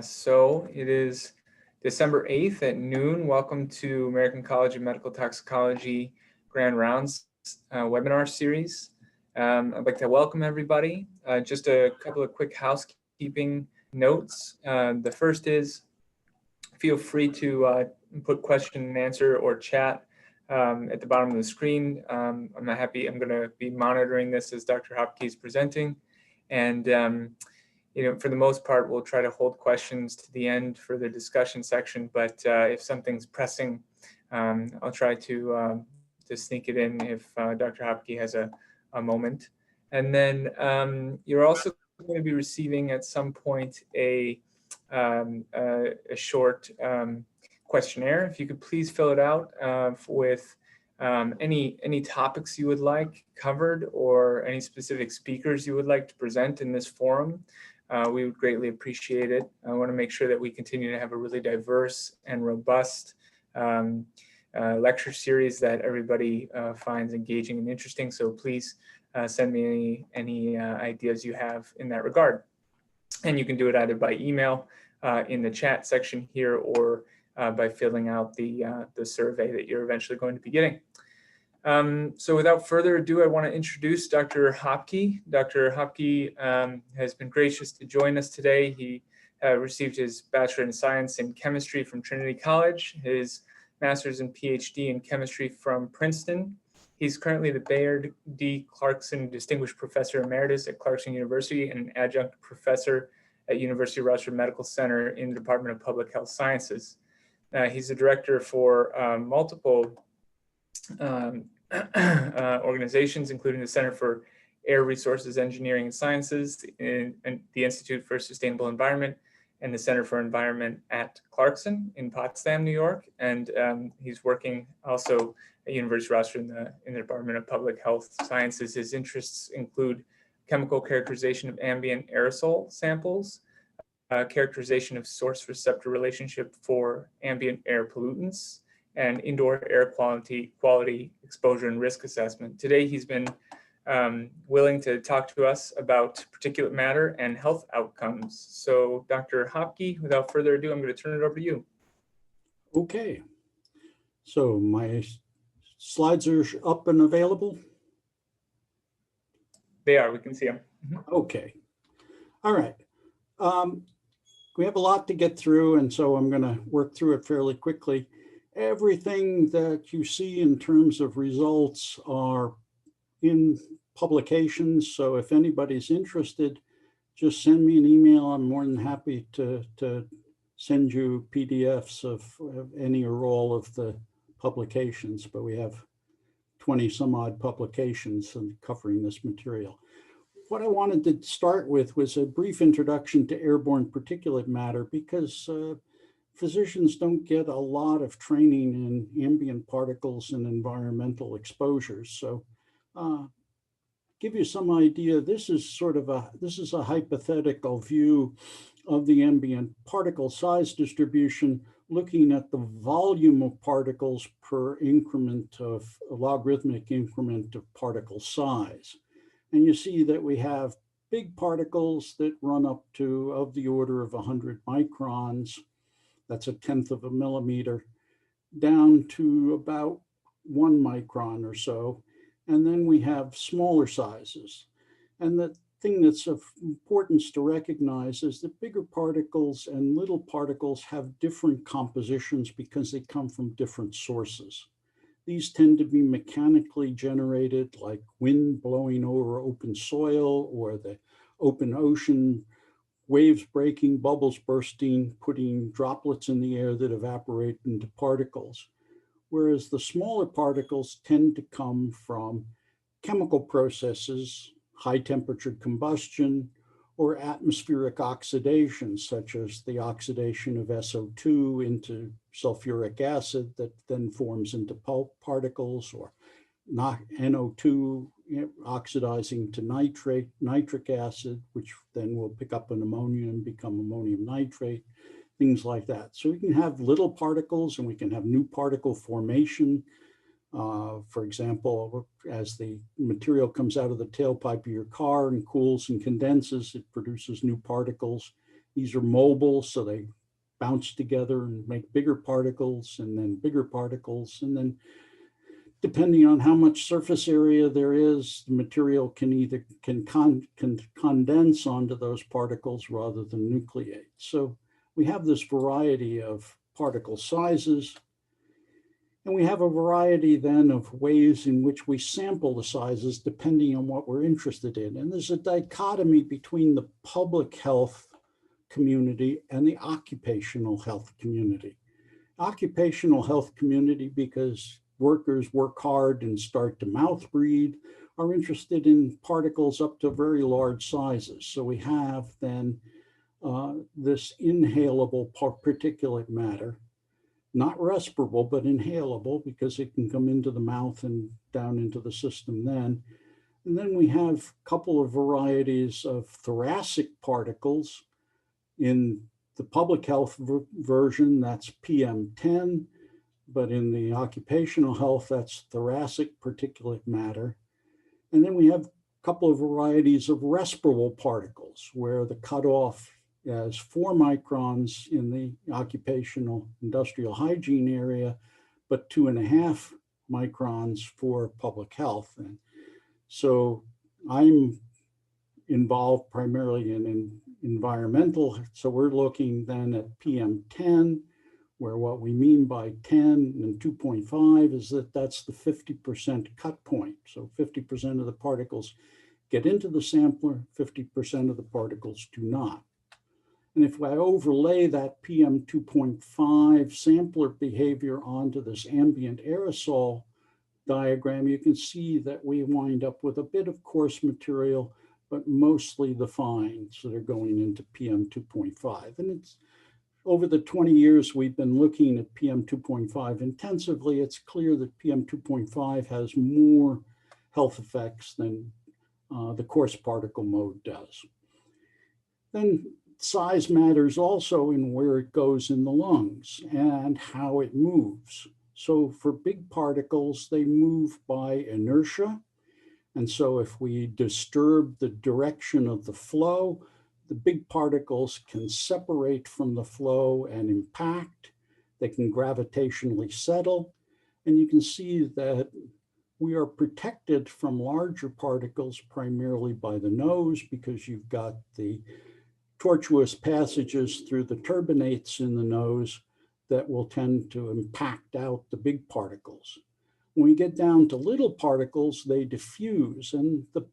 So it is December 8th at noon. Welcome to American College of Medical Toxicology Grand Rounds webinar series. I'd like to welcome everybody. Just a couple of quick housekeeping notes. The first is feel free to put question and answer or chat at the bottom of the screen. I'm going to be monitoring this as Dr. Hopke is presenting. And for the most part, we'll try to hold questions to the end for the discussion section. But if something's pressing, I'll try to sneak it in if Dr. Hopke has a moment. And then you're also going to be receiving at some point a short questionnaire. If you could please fill it out with any topics you would like covered or any specific speakers you would like to present in this forum. We would greatly appreciate it. I want to make sure that we continue to have a really diverse and robust lecture series that everybody finds engaging and interesting. So please send me any ideas you have in that regard. And you can do it either by email in the chat section here or by filling out the survey that you're eventually going to be getting. So without further ado, I want to introduce Dr. Hopke. Dr. Hopke has been gracious to join us today. He received his Bachelor in Science in Chemistry from Trinity College, his Master's and PhD in Chemistry from Princeton. He's currently the Bayard D. Clarkson Distinguished Professor Emeritus at Clarkson University and an adjunct professor at University of Rochester Medical Center in the Department of Public Health Sciences. He's the director for multiple organizations, including the Center for Air Resources Engineering and Sciences, and the Institute for Sustainable Environment, and the Center for Environment at Clarkson in Potsdam, New York. And he's working also at University of Rochester in the Department of Public Health Sciences. His interests include chemical characterization of ambient aerosol samples, characterization of source-receptor relationship for ambient air pollutants, and indoor air quality exposure and risk assessment. Today, he's been willing to talk to us about particulate matter and health outcomes. So Dr. Hopke, without further ado, I'm going to turn it over to you. Okay, so my slides are up and available? They are, we can see them. Okay, all right. We have a lot to get through, and so I'm going to work through it fairly quickly. Everything that you see in terms of results are in publications, so if anybody's interested, just send me an email. I'm more than happy to send you PDFs of any or all of the publications, but we have 20 some odd publications covering this material. What I wanted to start with was a brief introduction to airborne particulate matter, because physicians don't get a lot of training in ambient particles and environmental exposures. So give you some idea, this is a hypothetical view of the ambient particle size distribution, looking at the volume of particles per increment of a logarithmic increment of particle size. And you see that we have big particles that run up to of the order of 100 microns. That's 1/10 of a millimeter, down to about 1 micron or so. And then we have smaller sizes. And the thing that's of importance to recognize is that bigger particles and little particles have different compositions because they come from different sources. These tend to be mechanically generated, like wind blowing over open soil or the open ocean, waves breaking, bubbles bursting, putting droplets in the air that evaporate into particles. Whereas the smaller particles tend to come from chemical processes, high temperature combustion, or atmospheric oxidation, such as the oxidation of SO2 into sulfuric acid that then forms into pulp particles, or NO2 oxidizing to nitric acid, which then will pick up an ammonia and become ammonium nitrate, things like that. So we can have little particles and we can have new particle formation. For example, as the material comes out of the tailpipe of your car and cools and condenses, it produces new particles. These are mobile, so they bounce together and make bigger particles and then bigger particles. And then depending on how much surface area there is, the material can either condense onto those particles rather than nucleate. So we have this variety of particle sizes, and we have a variety then of ways in which we sample the sizes depending on what we're interested in. And there's a dichotomy between the public health community and the occupational health community. Occupational health community, because workers work hard and start to mouth breathe, are interested in particles up to very large sizes. So we have then this inhalable particulate matter, not respirable, but inhalable, because it can come into the mouth and down into the system then. And then we have a couple of varieties of thoracic particles. In the public health version, that's PM10, but in the occupational health, that's thoracic particulate matter. And then we have a couple of varieties of respirable particles, where the cutoff is 4 microns in the occupational industrial hygiene area, but 2.5 microns for public health. And so I'm involved primarily in environmental. So we're looking then at PM10, where what we mean by 10 and 2.5 is that that's the 50% cut point. So 50% of the particles get into the sampler, 50% of the particles do not. And if I overlay that PM 2.5 sampler behavior onto this ambient aerosol diagram, you can see that we wind up with a bit of coarse material, but mostly the fines that are going into PM 2.5. And it's over the 20 years we've been looking at PM 2.5 intensively, it's clear that PM 2.5 has more health effects than the coarse particle mode does. Then size matters also in where it goes in the lungs and how it moves. So for big particles, they move by inertia. And so if we disturb the direction of the flow, the big particles can separate from the flow and impact. They can gravitationally settle. And you can see that we are protected from larger particles primarily by the nose, because you've got the tortuous passages through the turbinates in the nose that will tend to impact out the big particles. When we get down to little particles, they diffuse. And the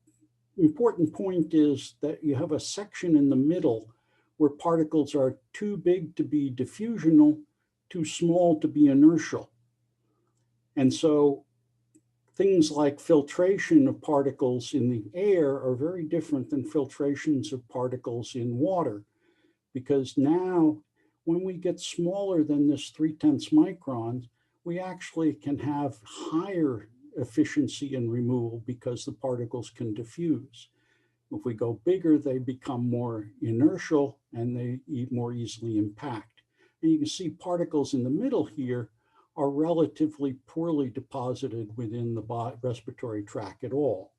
important point is that you have a section in the middle where particles are too big to be diffusional, too small to be inertial. And so things like filtration of particles in the air are very different than filtrations of particles in water, because now when we get smaller than this 0.3 microns, we actually can have higher efficiency in removal because the particles can diffuse. If we go bigger, they become more inertial and they more easily impact. And you can see particles in the middle here are relatively poorly deposited within the respiratory tract at all.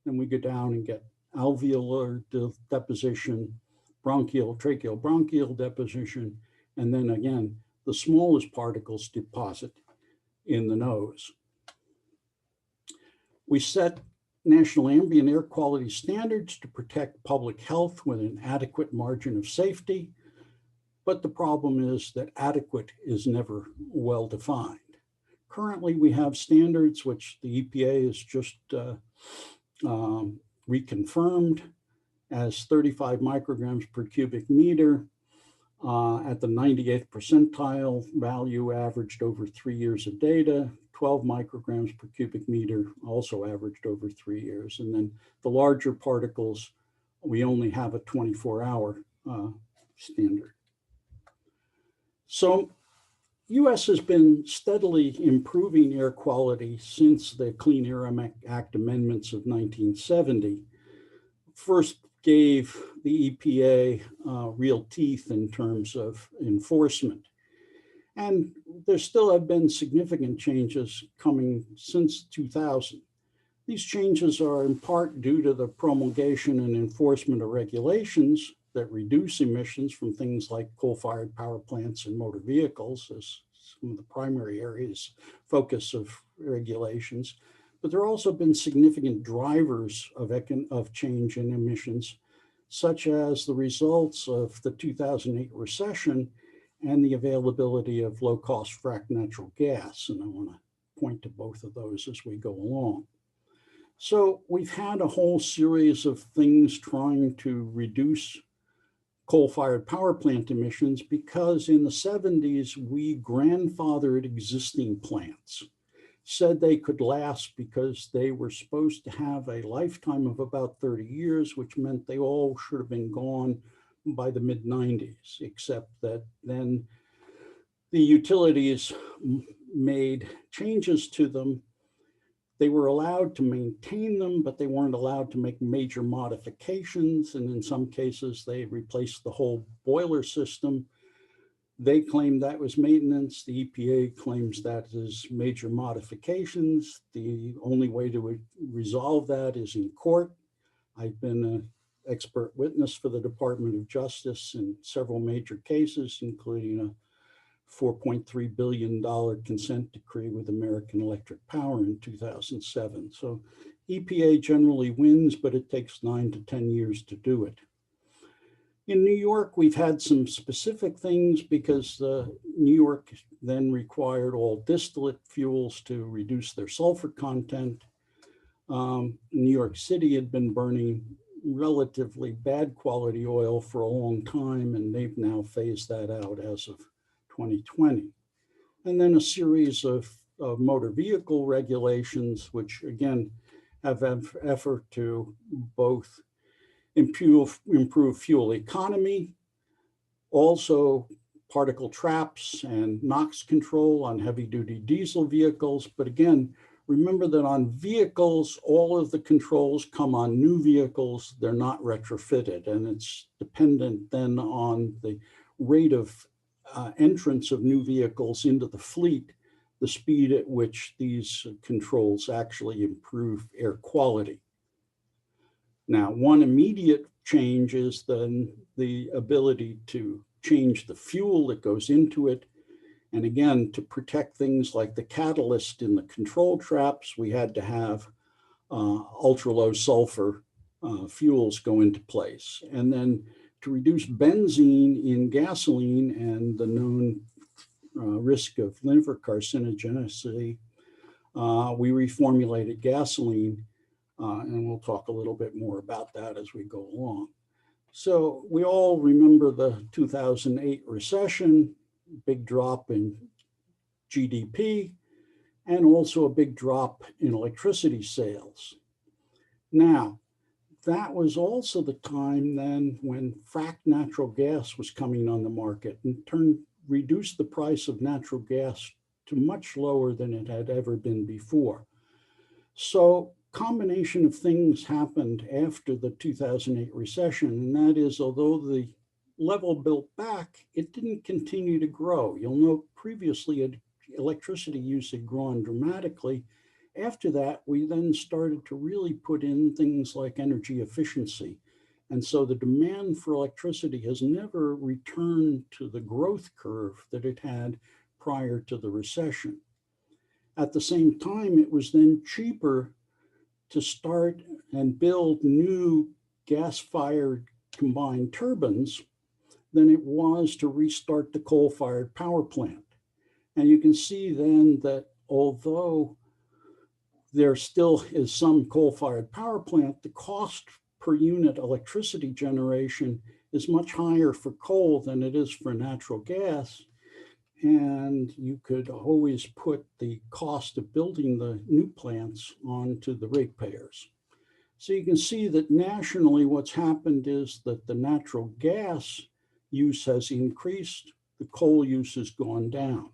Then we go down and get alveolar deposition, bronchial, tracheal bronchial deposition, and then again, the smallest particles deposit in the nose. We set national ambient air quality standards to protect public health with an adequate margin of safety. But the problem is that adequate is never well defined. Currently, we have standards which the EPA has just reconfirmed as 35 micrograms per cubic meter at the 98th percentile value averaged over 3 years of data, 12 micrograms per cubic meter also averaged over 3 years. And then the larger particles, we only have a 24-hour standard. So US has been steadily improving air quality since the Clean Air Act amendments of 1970. First gave the EPA real teeth in terms of enforcement. And there still have been significant changes coming since 2000. These changes are in part due to the promulgation and enforcement of regulations that reduce emissions from things like coal-fired power plants and motor vehicles as some of the primary areas focus of regulations. But there have also been significant drivers of change in emissions, such as the results of the 2008 recession and the availability of low-cost fracked natural gas. And I want to point to both of those as we go along. So we've had a whole series of things trying to reduce coal-fired power plant emissions because in the 70s, we grandfathered existing plants, said they could last because they were supposed to have a lifetime of about 30 years, which meant they all should have been gone by the mid-90s, except that then the utilities made changes to them. They were allowed to maintain them, but they weren't allowed to make major modifications. And in some cases, they replaced the whole boiler system. They claimed that was maintenance. The EPA claims that is major modifications. The only way to resolve that is in court. I've been an expert witness for the Department of Justice in several major cases, including a $4.3 billion consent decree with American Electric Power in 2007. So EPA generally wins, but it takes 9 to 10 years to do it. In New York, we've had some specific things because New York then required all distillate fuels to reduce their sulfur content. New York City had been burning relatively bad quality oil for a long time, and they've now phased that out as of 2020. And then a series of motor vehicle regulations, which again have effort to both improve fuel economy, also particle traps and NOx control on heavy duty diesel vehicles. But again, remember that on vehicles, all of the controls come on new vehicles. They're not retrofitted, and it's dependent then on the rate of entrance of new vehicles into the fleet, the speed at which these controls actually improve air quality. Now, one immediate change is then the ability to change the fuel that goes into it. And again, to protect things like the catalyst in the control traps, we had to have ultra low sulfur fuels go into place. And then to reduce benzene in gasoline and the known risk of liver carcinogenicity, we reformulated gasoline, and we'll talk a little bit more about that as we go along. So we all remember the 2008 recession, big drop in GDP, and also a big drop in electricity sales. Now, that was also the time then when fracked natural gas was coming on the market and reduced the price of natural gas to much lower than it had ever been before. So combination of things happened after the 2008 recession, and that is, although the level built back, it didn't continue to grow. You'll note previously electricity use had grown dramatically. After that, we then started to really put in things like energy efficiency. And so the demand for electricity has never returned to the growth curve that it had prior to the recession. At the same time, it was then cheaper to start and build new gas-fired combined turbines than it was to restart the coal-fired power plant. And you can see then that although there still is some coal-fired power plant, the cost per unit electricity generation is much higher for coal than it is for natural gas. And you could always put the cost of building the new plants onto the ratepayers. So you can see that nationally what's happened is that the natural gas use has increased, the coal use has gone down.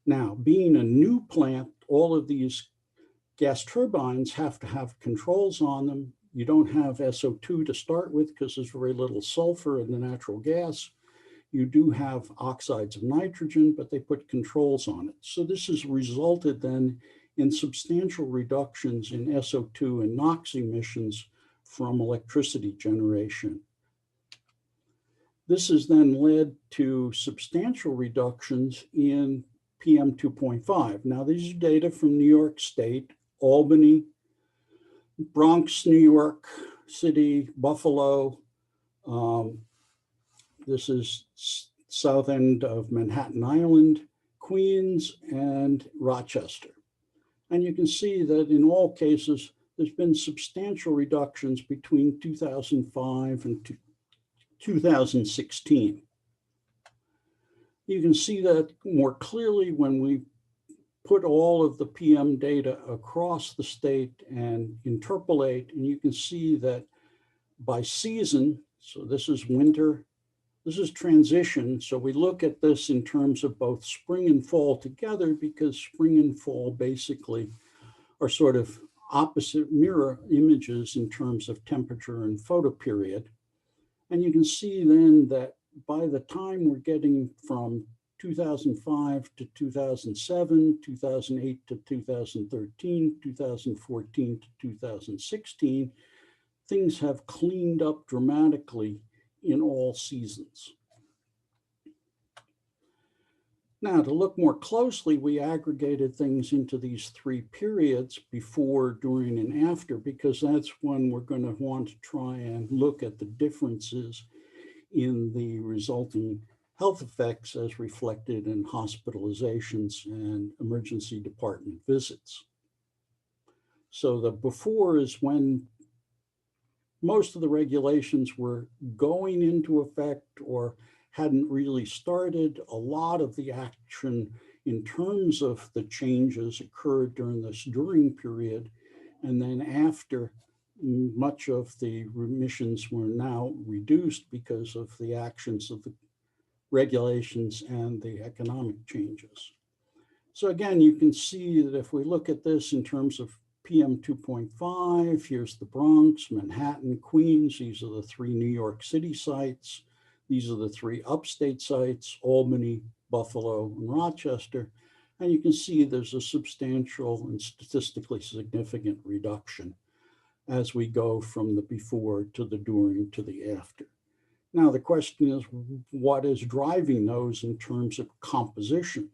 Now, being a new plant, all of these gas turbines have to have controls on them. You don't have SO2 to start with because there's very little sulfur in the natural gas. You do have oxides of nitrogen, but they put controls on it. So this has resulted then in substantial reductions in SO2 and NOx emissions from electricity generation. This has then led to substantial reductions in PM 2.5. Now, these are data from New York State, Albany, Bronx, New York City, Buffalo. This is south end of Manhattan Island, Queens, and Rochester. And you can see that in all cases, there's been substantial reductions between 2005 and 2016. You can see that more clearly when we put all of the PM data across the state and interpolate, and you can see that by season, so this is winter, this is transition. So we look at this in terms of both spring and fall together, because spring and fall basically are sort of opposite mirror images in terms of temperature and photoperiod. And you can see then that by the time we're getting from 2005 to 2007, 2008 to 2013, 2014 to 2016, things have cleaned up dramatically in all seasons. Now, to look more closely, we aggregated things into these three periods, before, during, and after, because that's when we're going to want to try and look at the differences in the resulting health effects as reflected in hospitalizations and emergency department visits. So the before is when most of the regulations were going into effect or hadn't really started. A lot of the action in terms of the changes occurred during this during period. And then after, much of the remissions were now reduced because of the actions of the regulations and the economic changes. So again, you can see that if we look at this in terms of PM 2.5, here's the Bronx, Manhattan, Queens. These are the three New York City sites. These are the three upstate sites, Albany, Buffalo, and Rochester. And you can see there's a substantial and statistically significant reduction as we go from the before to the during to the after. Now, the question is, what is driving those in terms of composition?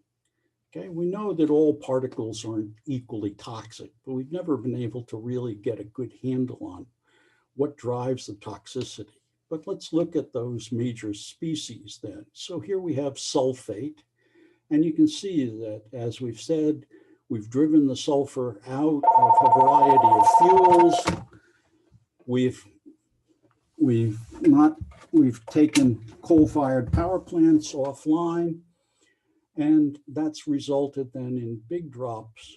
Okay, we know that all particles aren't equally toxic, but we've never been able to really get a good handle on what drives the toxicity. But let's look at those major species then. So here we have sulfate, and you can see that, as we've said, we've driven the sulfur out of a variety of fuels. We've taken coal-fired power plants offline, and that's resulted then in big drops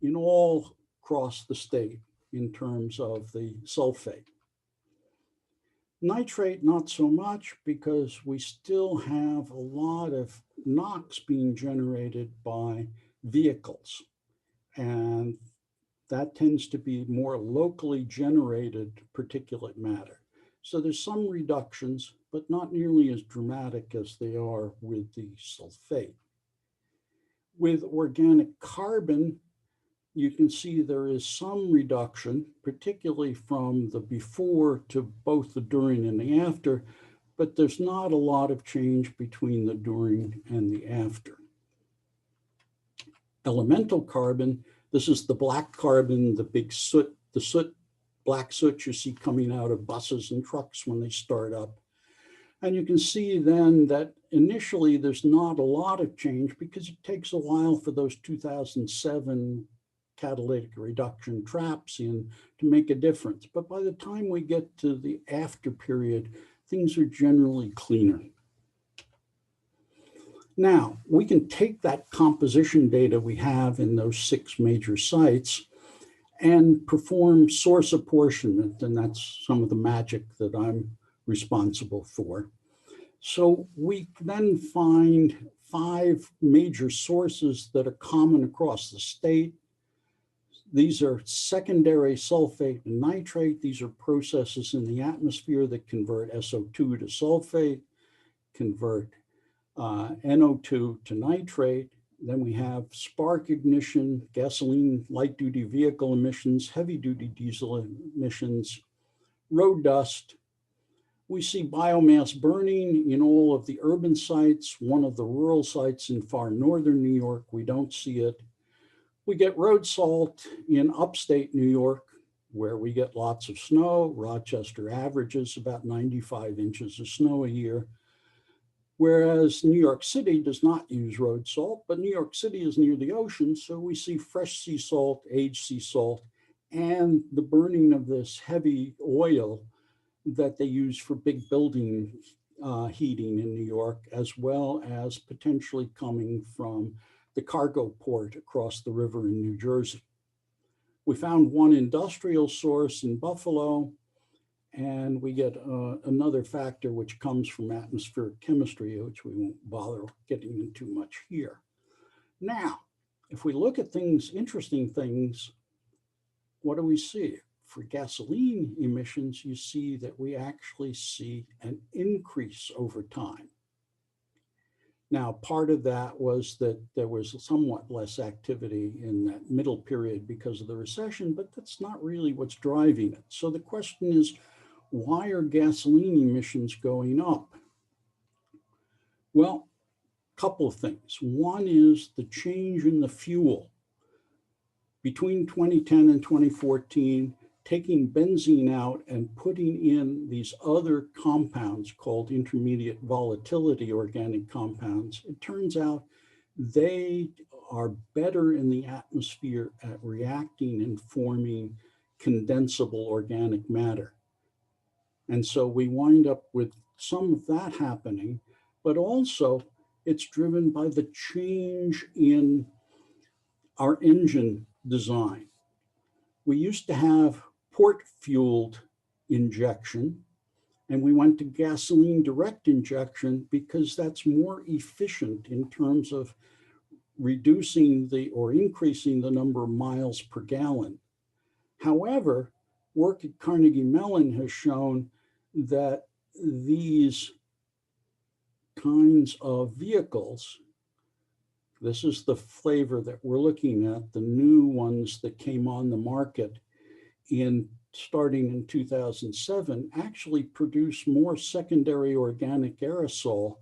in all across the state in terms of the sulfate. Nitrate, not so much, because we still have a lot of NOx being generated by vehicles, and that tends to be more locally generated particulate matter. So there's some reductions, but not nearly as dramatic as they are with the sulfate. With organic carbon, you can see there is some reduction, particularly from the before to both the during and the after, but there's not a lot of change between the during and the after. Elemental carbon, this is the black carbon, the big soot, black soot you see coming out of buses and trucks when they start up. And you can see then that initially there's not a lot of change because it takes a while for those 2007 catalytic reduction traps in to make a difference. But by the time we get to the after period, things are generally cleaner. Now, we can take that composition data we have in those 6 major sites and perform source apportionment, and that's some of the magic that I'm responsible for. So we then find 5 major sources that are common across the state. These are secondary sulfate and nitrate. These are processes in the atmosphere that convert SO2 to sulfate, convert NO2 to nitrate. Then we have spark ignition, gasoline, light duty vehicle emissions, heavy duty diesel emissions, road dust, We see biomass burning in all of the urban sites. One of the rural sites in far northern New York, we don't see it. We get road salt in upstate New York, where we get lots of snow. Rochester averages about 95 inches of snow a year, whereas New York City does not use road salt, but New York City is near the ocean, so we see fresh sea salt, aged sea salt, and the burning of this heavy oil that they use for big building heating in New York, as well as potentially coming from the cargo port across the river in New Jersey. We found one industrial source in Buffalo, and we get another factor which comes from atmospheric chemistry, which we won't bother getting into much here. Now, if we look at things, interesting things, what do we see? For gasoline emissions, you see that we actually see an increase over time. Now, part of that was that there was somewhat less activity in that middle period because of the recession, but that's not really what's driving it. So the question is, why are gasoline emissions going up? Well, a couple of things. One is the change in the fuel. Between 2010 and 2014, taking benzene out and putting in these other compounds called intermediate volatility organic compounds, it turns out they are better in the atmosphere at reacting and forming condensable organic matter. And so we wind up with some of that happening, but also it's driven by the change in our engine design. We used to have port-fueled injection, and we went to gasoline direct injection because that's more efficient in terms of reducing or increasing the number of miles per gallon. However, work at Carnegie Mellon has shown that these kinds of vehicles, this is the flavor that we're looking at, the new ones that came on the market starting in 2007, actually produce more secondary organic aerosol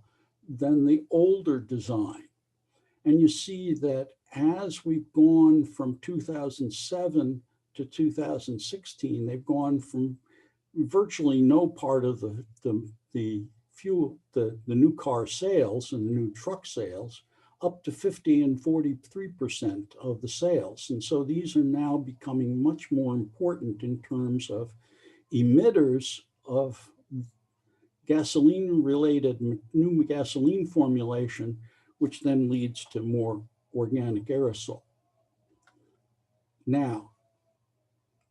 than the older design. And you see that as we've gone from 2007 to 2016, they've gone from virtually no part of the fuel, the new car sales and the new truck sales, up to 50 and 43% of the sales. And so these are now becoming much more important in terms of emitters of gasoline-related new gasoline formulation, which then leads to more organic aerosol. Now,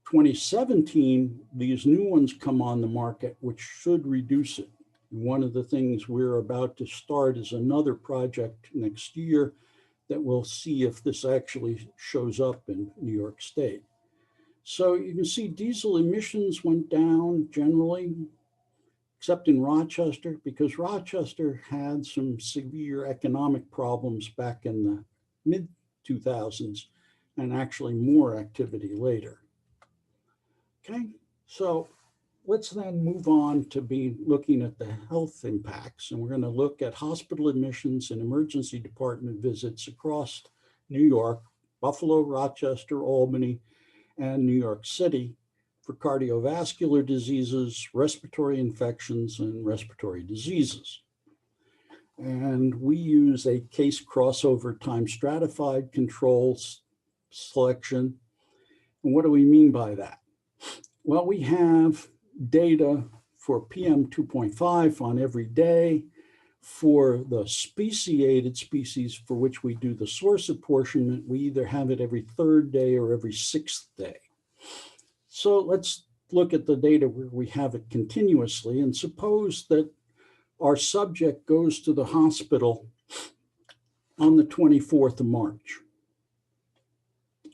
2017, these new ones come on the market, which should reduce it. One of the things we're about to start is another project next year that we'll see if this actually shows up in New York State. So you can see diesel emissions went down generally, except in Rochester, because Rochester had some severe economic problems back in the mid-2000s and actually more activity later. Okay, so let's then move on to be looking at the health impacts. And we're going to look at hospital admissions and emergency department visits across New York, Buffalo, Rochester, Albany, and New York City for cardiovascular diseases, respiratory infections, and respiratory diseases. And we use a case crossover time stratified controls selection. And what do we mean by that? Well, we have data for PM 2.5 on every day. For the speciated species for which we do the source apportionment, we either have it every third day or every sixth day. So let's look at the data where we have it continuously, and suppose that our subject goes to the hospital on the 24th of March.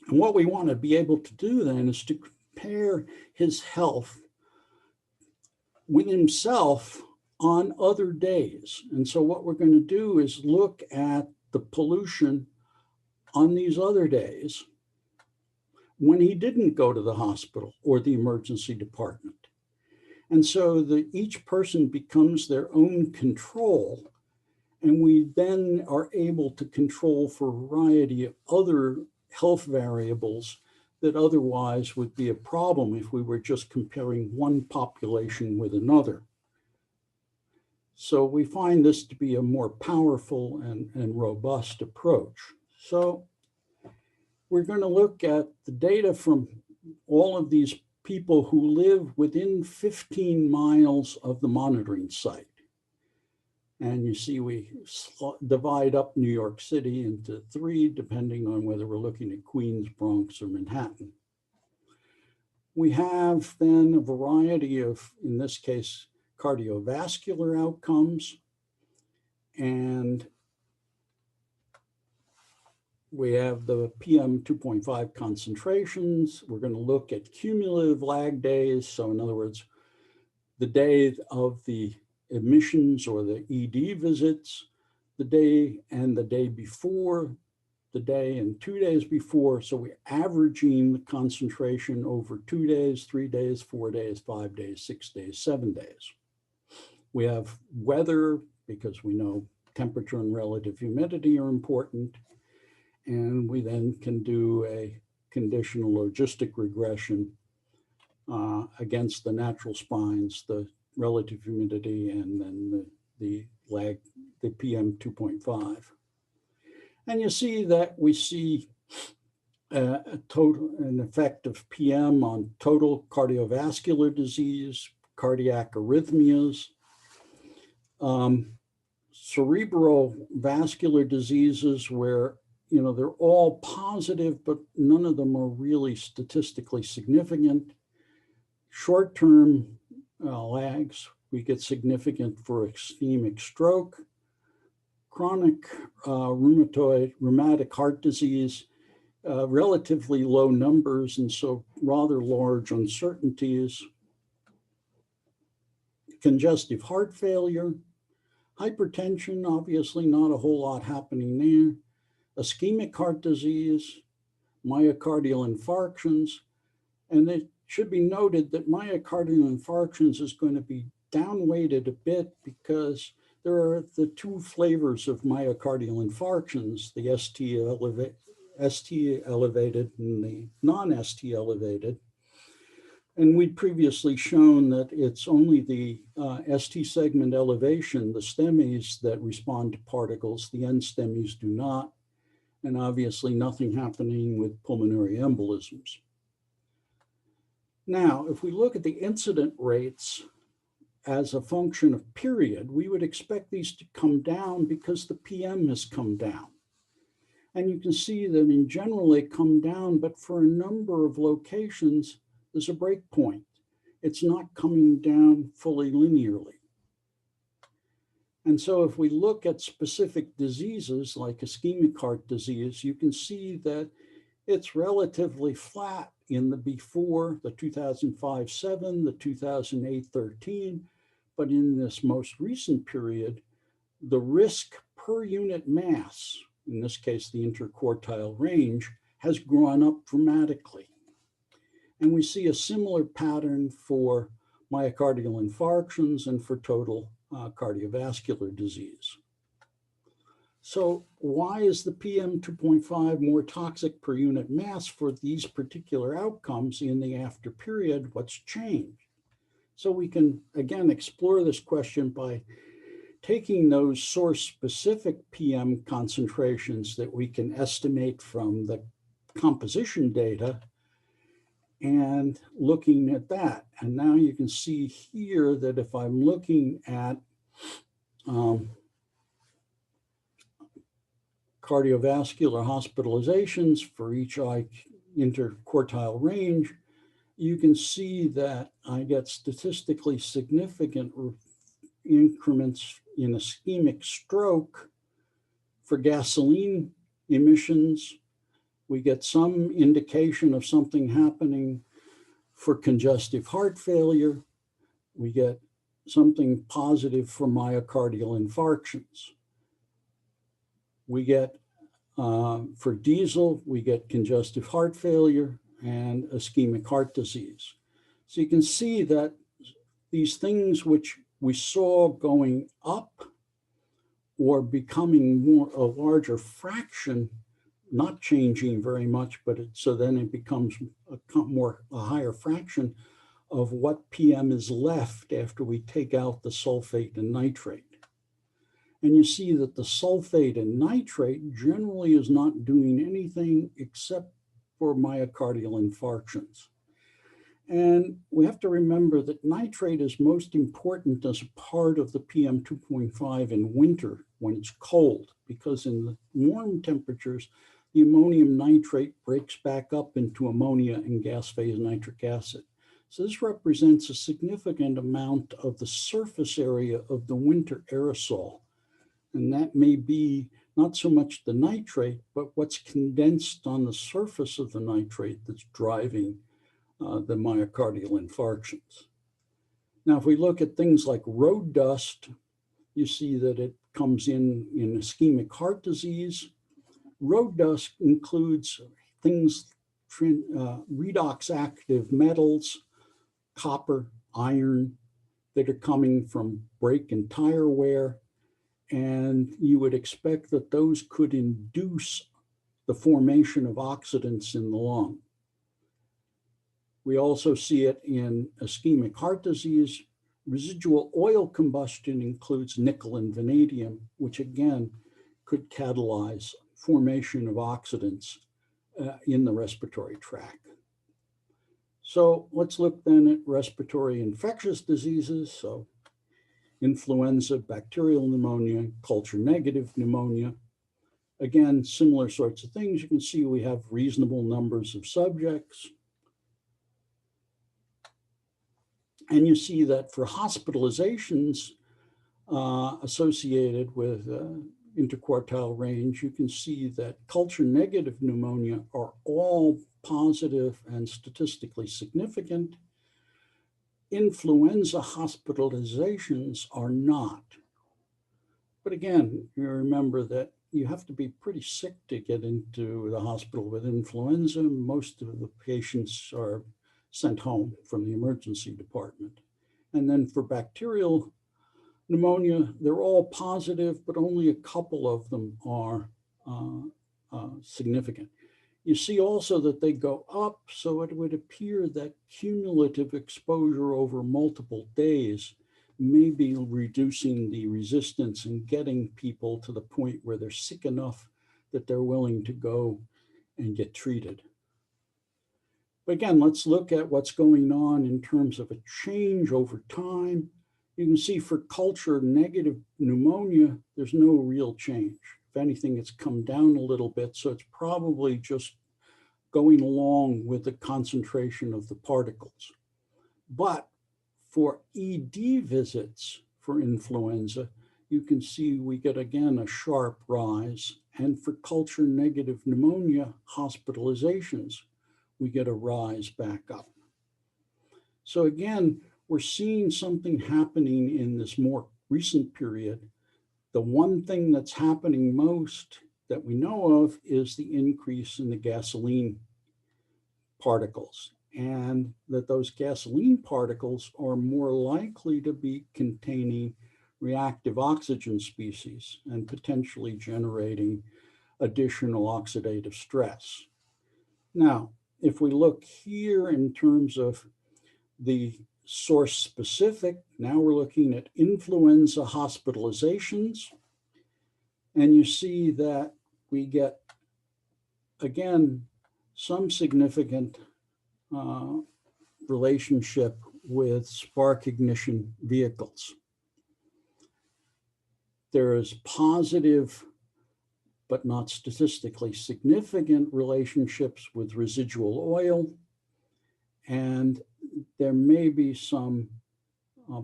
And what we want to be able to do then is to compare his health with himself on other days. And so what we're going to do is look at the pollution on these other days when he didn't go to the hospital or the emergency department. And so each person becomes their own control. And we then are able to control for a variety of other health variables that otherwise would be a problem if we were just comparing one population with another. So we find this to be a more powerful and robust approach. So we're going to look at the data from all of these people who live within 15 miles of the monitoring site. And you see we divide up New York City into 3, depending on whether we're looking at Queens, Bronx, or Manhattan. We have then a variety of, in this case, cardiovascular outcomes. And we have the PM 2.5 concentrations. We're going to look at cumulative lag days. So in other words, the day of the admissions or the ED visits, the day and the day before, the day and 2 days before. So we're averaging the concentration over 2 days, 3 days, 4 days, 5 days, 6 days, 7 days. We have weather, because we know temperature and relative humidity are important. And we then can do a conditional logistic regression against the natural spines, the relative humidity, and then the lag, the PM 2.5. And you see that we see an effect of PM on total cardiovascular disease, cardiac arrhythmias, cerebral vascular diseases where they're all positive, but none of them are really statistically significant. Short-term lags, we get significant for ischemic stroke, chronic rheumatic heart disease, relatively low numbers, and so rather large uncertainties. Congestive heart failure, hypertension, obviously not a whole lot happening there. Ischemic heart disease, myocardial infarctions, and it should be noted that myocardial infarctions is going to be downweighted a bit because there are the 2 flavors of myocardial infarctions, the ST elevated and the non-ST elevated. And we'd previously shown that it's only the ST segment elevation, the STEMIs, that respond to particles, the N STEMIs do not. And obviously nothing happening with pulmonary embolisms. Now, if we look at the incident rates as a function of period, we would expect these to come down because the PM has come down. And you can see that in general they come down, but for a number of locations, there's a break point. It's not coming down fully linearly. And so if we look at specific diseases like ischemic heart disease, you can see that it's relatively flat in the before, the 2005-7, the 2008-13, but in this most recent period, the risk per unit mass, in this case, the interquartile range, has gone up dramatically. And we see a similar pattern for myocardial infarctions and for total cardiovascular disease. So why is the PM 2.5 more toxic per unit mass for these particular outcomes in the after period? What's changed? So we can, again, explore this question by taking those source-specific PM concentrations that we can estimate from the composition data and looking at that. And now you can see here that if I'm looking at cardiovascular hospitalizations for each interquartile range, you can see that I get statistically significant increments in ischemic stroke for gasoline emissions. We get some indication of something happening for congestive heart failure. We get something positive for myocardial infarctions. We get, for diesel, we get congestive heart failure and ischemic heart disease. So you can see that these things which we saw going up or becoming more a larger fraction, not changing very much, but so then it becomes a higher fraction of what PM is left after we take out the sulfate and nitrate. And you see that the sulfate and nitrate generally is not doing anything except for myocardial infarctions. And we have to remember that nitrate is most important as a part of the PM 2.5 in winter when it's cold, because in the warm temperatures, the ammonium nitrate breaks back up into ammonia and gas phase nitric acid. So this represents a significant amount of the surface area of the winter aerosol. And that may be not so much the nitrate, but what's condensed on the surface of the nitrate that's driving the myocardial infarctions. Now, if we look at things like road dust, you see that it comes in ischemic heart disease. Road dust includes things, redox active metals, copper, iron, that are coming from brake and tire wear. And you would expect that those could induce the formation of oxidants in the lung. We also see it in ischemic heart disease. Residual oil combustion includes nickel and vanadium, which again could catalyze formation of oxidants in the respiratory tract. So let's look then at respiratory infectious diseases. So influenza, bacterial pneumonia, culture negative pneumonia. Again, similar sorts of things. You can see we have reasonable numbers of subjects. And you see that for hospitalizations associated with interquartile range, you can see that culture negative pneumonia are all positive and statistically significant. Influenza hospitalizations are not. But again, you remember that you have to be pretty sick to get into the hospital with influenza. Most of the patients are sent home from the emergency department. And then for bacterial pneumonia, they're all positive, but only a couple of them are significant. You see also that they go up, so it would appear that cumulative exposure over multiple days may be reducing the resistance and getting people to the point where they're sick enough that they're willing to go and get treated. But again, let's look at what's going on in terms of a change over time. You can see for culture negative pneumonia, there's no real change. If anything, it's come down a little bit. So it's probably just going along with the concentration of the particles. But for ED visits for influenza, you can see we get again a sharp rise. And for culture negative pneumonia hospitalizations, we get a rise back up. So again, we're seeing something happening in this more recent period. The one thing that's happening most that we know of is the increase in the gasoline particles, and that those gasoline particles are more likely to be containing reactive oxygen species and potentially generating additional oxidative stress. Now, if we look here in terms of the source specific, now we're looking at influenza hospitalizations. And you see that we get, again, some significant relationship with spark ignition vehicles. There is positive, but not statistically significant relationships with residual oil. And there may be some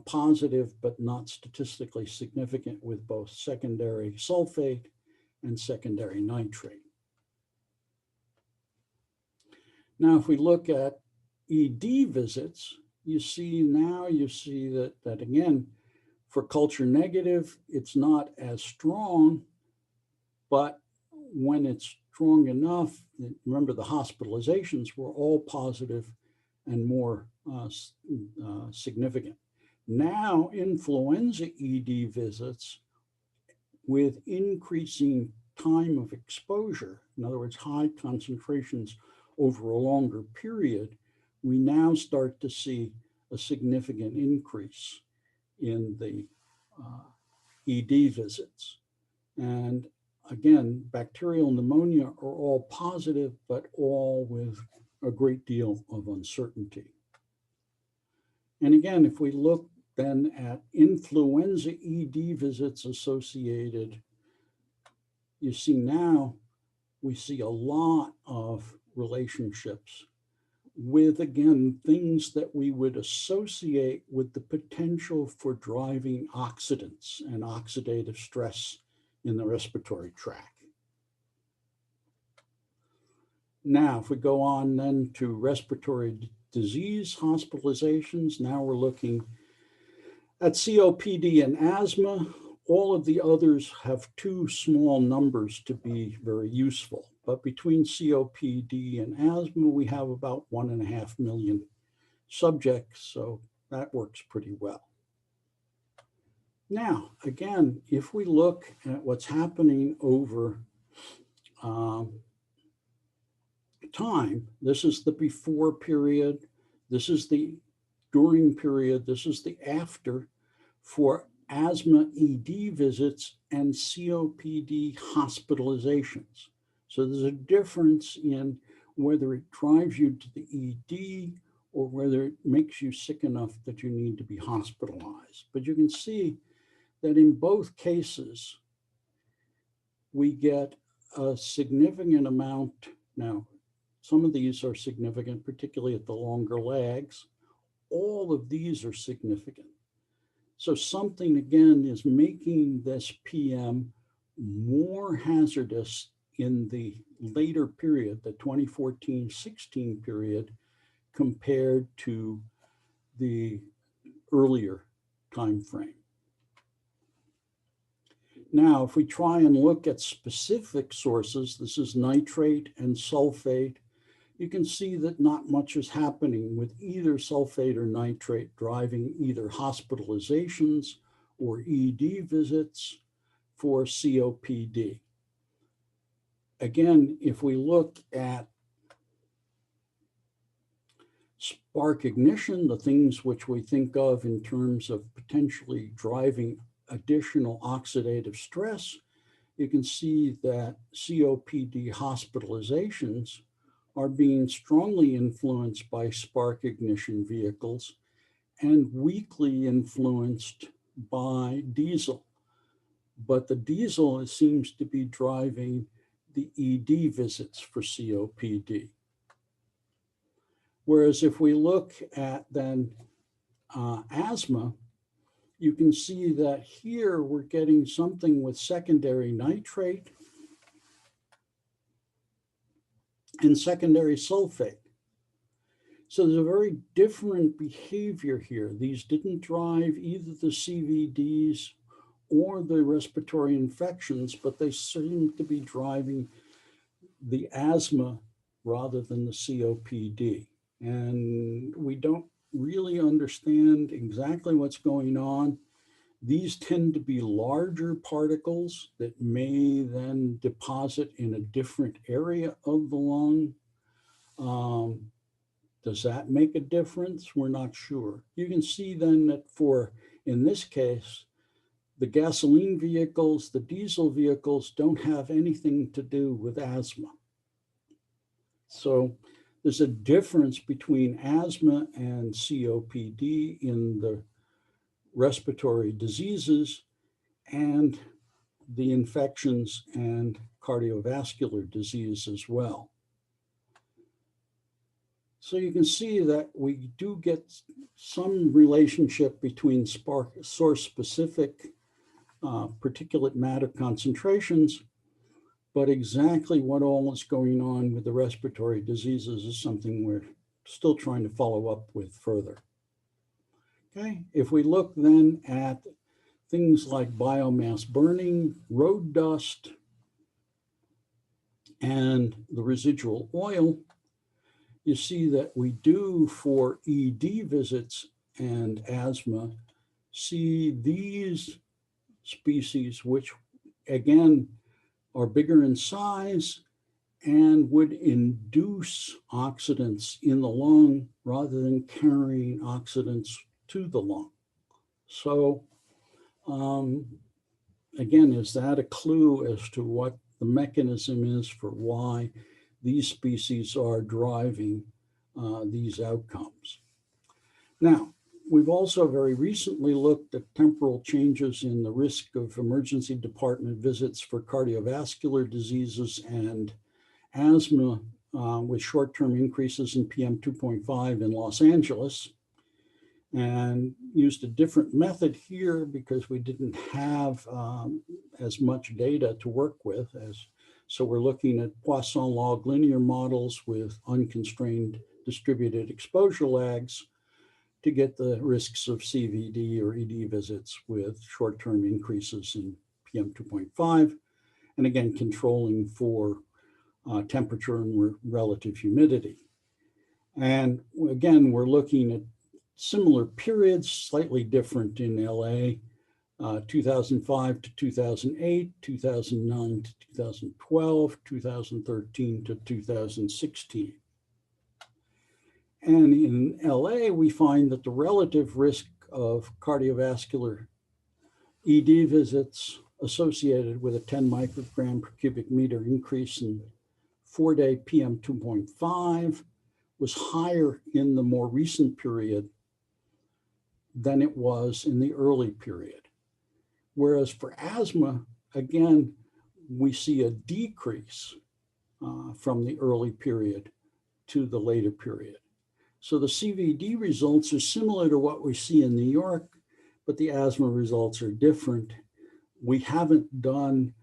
positive, but not statistically significant with both secondary sulfate and secondary nitrate. Now, if we look at ED visits, you see that again, for culture negative, it's not as strong, but when it's strong enough, remember the hospitalizations were all positive and more significant. Now, influenza ED visits with increasing time of exposure, in other words, high concentrations over a longer period, we now start to see a significant increase in the ED visits. And again, bacterial pneumonia are all positive, but all with a great deal of uncertainty. And again, if we look then at influenza ED visits associated, you see now we see a lot of relationships with, again, things that we would associate with the potential for driving oxidants and oxidative stress in the respiratory tract. Now, if we go on then to respiratory disease hospitalizations, now we're looking at COPD and asthma. All of the others have too small numbers to be very useful. But between COPD and asthma, we have about 1.5 million subjects, so that works pretty well. Now, again, if we look at what's happening over time, this is the before period, this is the during period, this is the after for asthma ED visits and COPD hospitalizations. So there's a difference in whether it drives you to the ED or whether it makes you sick enough that you need to be hospitalized. But you can see that in both cases, we get a significant amount. Now, some of these are significant, particularly at the longer lags. All of these are significant. So something, again, is making this PM more hazardous in the later period, the 2014-16 period, compared to the earlier time frame. Now, if we try and look at specific sources, this is nitrate and sulfate, you can see that not much is happening with either sulfate or nitrate driving either hospitalizations or ED visits for COPD. Again, if we look at spark ignition, the things which we think of in terms of potentially driving additional oxidative stress, you can see that COPD hospitalizations are being strongly influenced by spark ignition vehicles and weakly influenced by diesel. But the diesel seems to be driving the ED visits for COPD. Whereas if we look at then asthma, you can see that here we're getting something with secondary nitrate and secondary sulfate. So there's a very different behavior here. These didn't drive either the CVDs or the respiratory infections, but they seem to be driving the asthma rather than the COPD. And we don't really understand exactly what's going on. These tend to be larger particles that may then deposit in a different area of the lung. Does that make a difference? We're not sure. You can see then that for, in this case, the gasoline vehicles, the diesel vehicles don't have anything to do with asthma. So there's a difference between asthma and COPD in the respiratory diseases and the infections and cardiovascular disease as well. So you can see that we do get some relationship between source-specific particulate matter concentrations, but exactly what all is going on with the respiratory diseases is something we're still trying to follow up with further. Okay, if we look then at things like biomass burning, road dust, and the residual oil, you see that we do for ED visits and asthma see these species, which again are bigger in size and would induce oxidants in the lung rather than carrying oxidants to the lung. So again, is that a clue as to what the mechanism is for why these species are driving these outcomes? Now, we've also very recently looked at temporal changes in the risk of emergency department visits for cardiovascular diseases and asthma with short-term increases in PM2.5 in Los Angeles, and used a different method here because we didn't have as much data to work with. So we're looking at Poisson log linear models with unconstrained distributed exposure lags to get the risks of CVD or ED visits with short-term increases in PM2.5, and again, controlling for temperature and relative humidity. And again, we're looking at similar periods, slightly different in LA, 2005 to 2008, 2009 to 2012, 2013 to 2016. And in LA, we find that the relative risk of cardiovascular ED visits associated with a 10 microgram per cubic meter increase in 4-day PM2.5 was higher in the more recent period than it was in the early period. Whereas for asthma, again, we see a decrease from the early period to the later period. So the CVD results are similar to what we see in New York, but the asthma results are different. We haven't done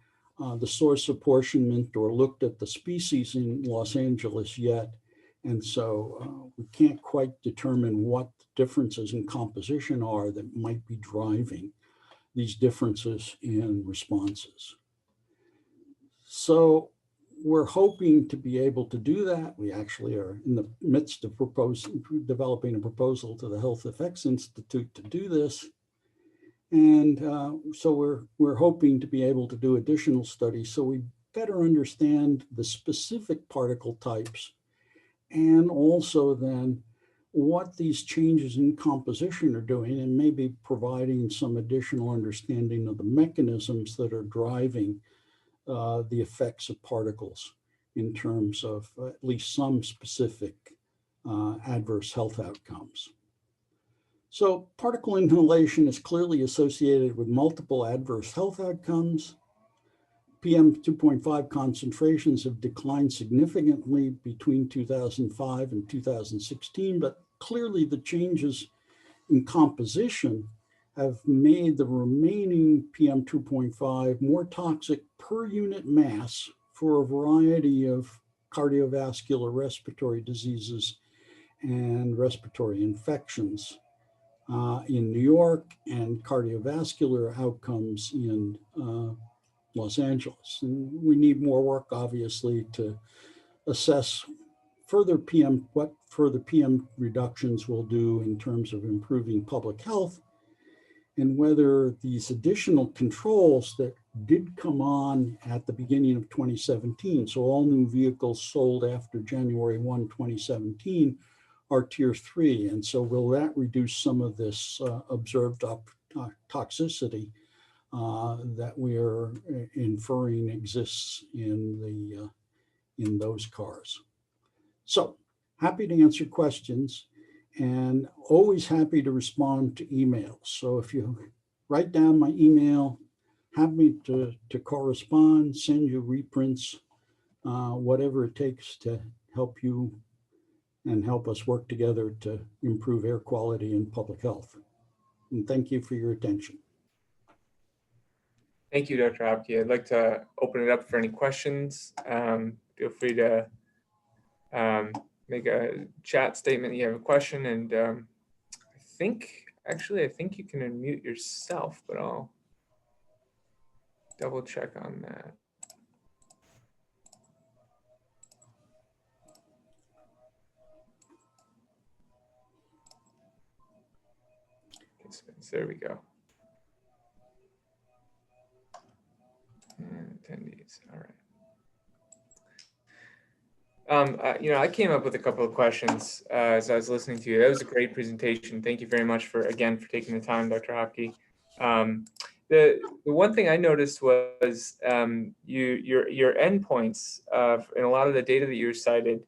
the source apportionment or looked at the species in Los Angeles yet. And so we can't quite determine what the differences in composition are that might be driving these differences in responses. So we're hoping to be able to do that. We actually are in the midst of developing a proposal to the Health Effects Institute to do this. And so we're hoping to be able to do additional studies so we better understand the specific particle types, and also then what these changes in composition are doing, and maybe providing some additional understanding of the mechanisms that are driving the effects of particles in terms of at least some specific adverse health outcomes. So particle inhalation is clearly associated with multiple adverse health outcomes. PM2.5 concentrations have declined significantly between 2005 and 2016, but clearly the changes in composition have made the remaining PM2.5 more toxic per unit mass for a variety of cardiovascular respiratory diseases and respiratory infections in New York, and cardiovascular outcomes in Los Angeles. And we need more work, obviously, to assess what further PM reductions will do in terms of improving public health, and whether these additional controls that did come on at the beginning of 2017, so all new vehicles sold after January 1, 2017, are tier 3. And so will that reduce some of this observed toxicity that we are inferring exists in those cars? So happy to answer questions, and always happy to respond to emails. So if you write down my email, happy to correspond, send you reprints, whatever it takes to help you and help us work together to improve air quality and public health. And thank you for your attention. Thank you, Dr. Hopke. I'd like to open it up for any questions. Feel free to make a chat statement that you have a question. And I think you can unmute yourself, but I'll double check on that. announcements. There we go. And attendees. All right. I came up with a couple of questions as I was listening to you. That was a great presentation. Thank you very much for taking the time, Dr. Hopke. The one thing I noticed was your endpoints in a lot of the data that you cited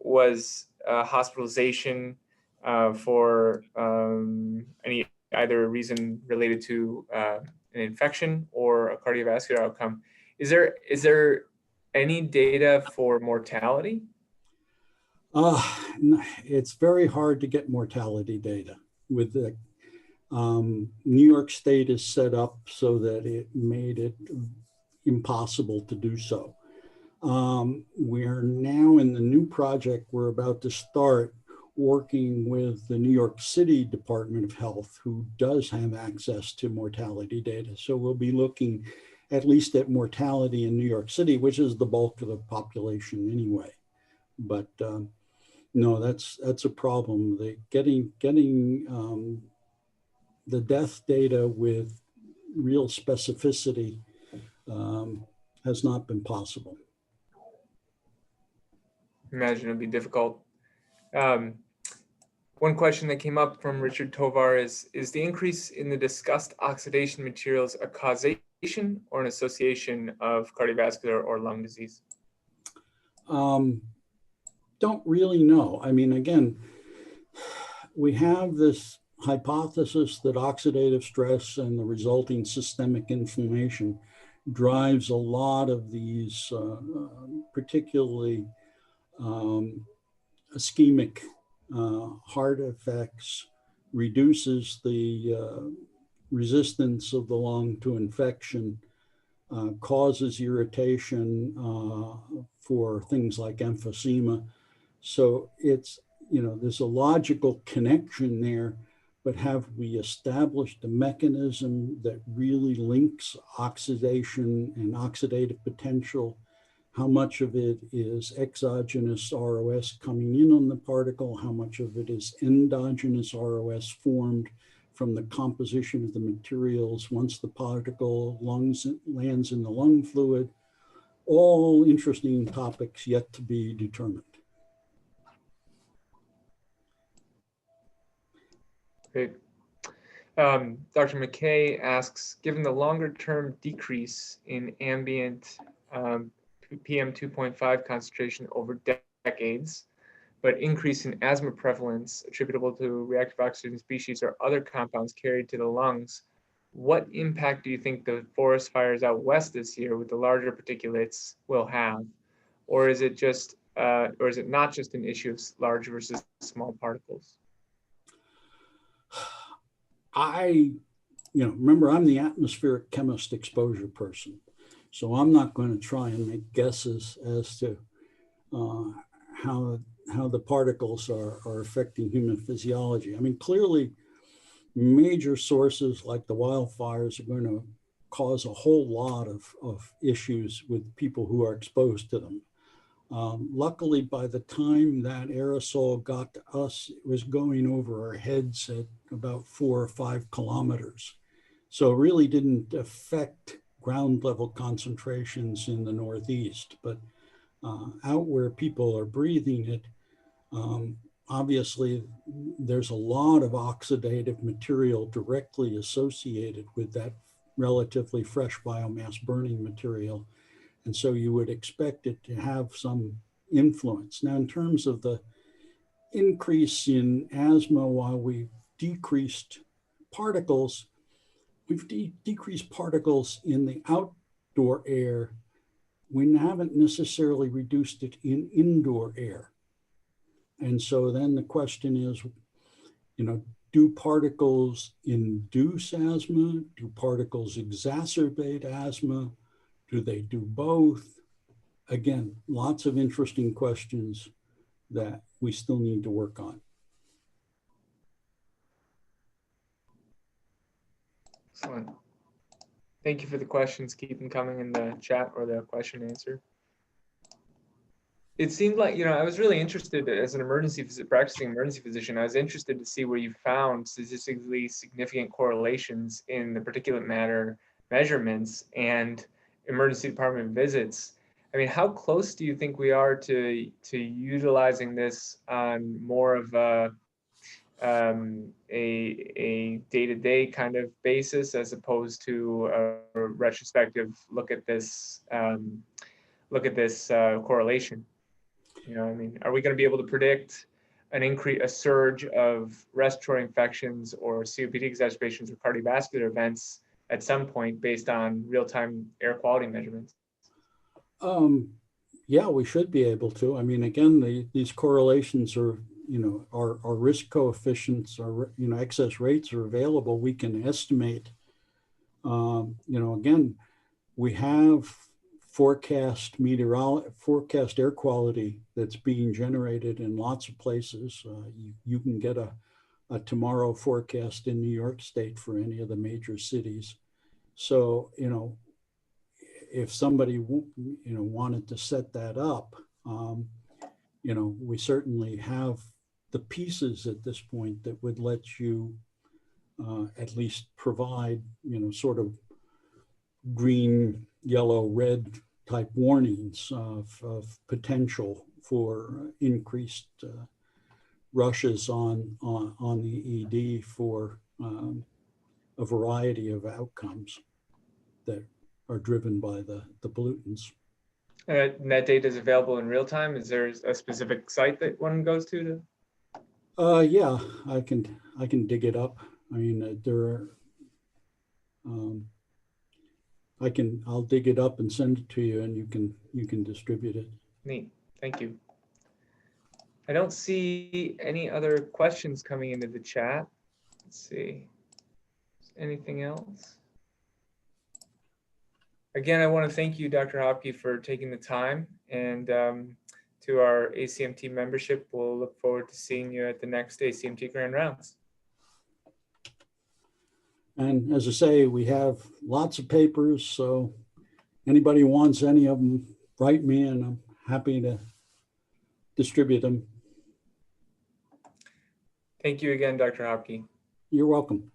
was hospitalization for any either reason related to an infection or a cardiovascular outcome. Is there any data for mortality? It's very hard to get mortality data with the New York State is set up so that it made it impossible to do so. We're now in the new project we're about to start working with the New York City Department of Health, who does have access to mortality data. So we'll be looking at least at mortality in New York City, which is the bulk of the population anyway. But no, that's a problem. Getting the death data with real specificity has not been possible. Imagine it'd be difficult. One question that came up from Richard Tovar is the increase in the discussed oxidation materials a causation or an association of cardiovascular or lung disease? Don't really know. I mean, again, we have this hypothesis that oxidative stress and the resulting systemic inflammation drives a lot of these, particularly ischemic heart effects, reduces the resistance of the lung to infection, causes irritation for things like emphysema. So it's, there's a logical connection there, but have we established a mechanism that really links oxidation and oxidative potential? How much of it is exogenous ROS coming in on the particle? How much of it is endogenous ROS formed from the composition of the materials once the particle lands in the lung fluid? All interesting topics yet to be determined. Great. Dr. McKay asks, given the longer-term decrease in ambient PM 2.5 concentration over decades, but increase in asthma prevalence attributable to reactive oxygen species or other compounds carried to the lungs, what impact do you think the forest fires out west this year with the larger particulates will have? Or is it not just an issue of large versus small particles? Remember, I'm the atmospheric chemist exposure person. So I'm not going to try and make guesses as to how the particles are affecting human physiology. I mean, clearly, major sources like the wildfires are going to cause a whole lot of issues with people who are exposed to them. Luckily, by the time that aerosol got to us, it was going over our heads at about 4 or 5 kilometers. So it really didn't affect ground level concentrations in the Northeast, but out where people are breathing it, obviously there's a lot of oxidative material directly associated with that relatively fresh biomass burning material. And so you would expect it to have some influence. Now, in terms of the increase in asthma, while we've decreased particles, we've decreased particles in the outdoor air. We haven't necessarily reduced it in indoor air. And so then the question is, do particles induce asthma? Do particles exacerbate asthma? Do they do both? Again, lots of interesting questions that we still need to work on. Excellent. Thank you for the questions. Keep them coming in the chat or the question and answer. it seemed like, I was really interested as an practicing emergency physician. I was interested to see where you found statistically significant correlations in the particulate matter measurements and emergency department visits. I mean, how close do you think we are to utilizing this on more of a day-to-day kind of basis, as opposed to a retrospective look at this correlation? I mean, are we going to be able to predict a surge of respiratory infections or COPD exacerbations or cardiovascular events at some point based on real-time air quality measurements? Yeah, we should be able to. I mean, again, these correlations are, our risk coefficients, our, excess rates are available. We can estimate, again, we have forecast air quality that's being generated in lots of places. You can get a tomorrow forecast in New York State for any of the major cities. So, if somebody wanted to set that up, we certainly have the pieces at this point that would let you at least provide sort of green, yellow, red type warnings of potential for increased rushes on the ED for a variety of outcomes that are driven by the pollutants. And that data is available in real time. Is there a specific site that one goes to? Yeah, I can dig it up. I mean, there are. I'll dig it up and send it to you, and you can distribute it. Neat. Thank you. I don't see any other questions coming into the chat. Let's see. Anything else? Again, I want to thank you, Dr. Hopke, for taking the time, and to our ACMT membership, we'll look forward to seeing you at the next ACMT Grand Rounds. And as I say, we have lots of papers, so anybody wants any of them, write me and I'm happy to distribute them. Thank you again, Dr. Hopke. You're welcome.